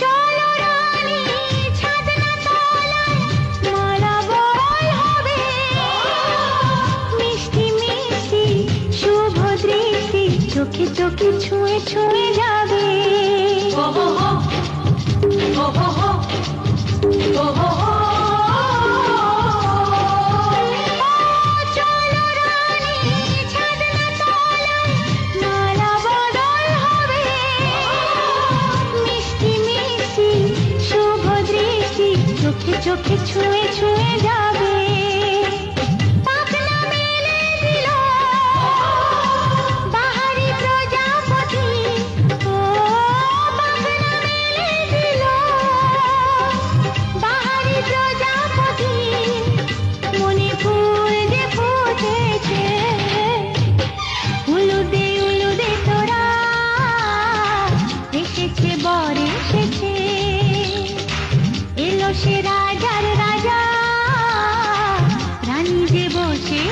চলো রানী ছাদনা তলায় মালা বড়াই হবে, মিষ্টি মিষ্টি শুভ দৃষ্টি চোখে চোখে ছুঁয়ে ছুঁয়ে যাবে। চলো রানী ছাদনা তলায় মালা বদল হবে, মিষ্টি মিষ্টি শুভ দৃষ্টি চোখে চোখে ছুঁয়ে ছুঁয়ে যাবে। পাখনা মেলে দিল বাহারি প্রজাপতি, ও পাখনা মেলে দিল বাহারি প্রজাপতি, মনে ফুল যে ফুটেছে, উলুদে উলুদে তোরা এসেছে বর এসেছে, এলো সে রাজার রাজা, রানী যে বসে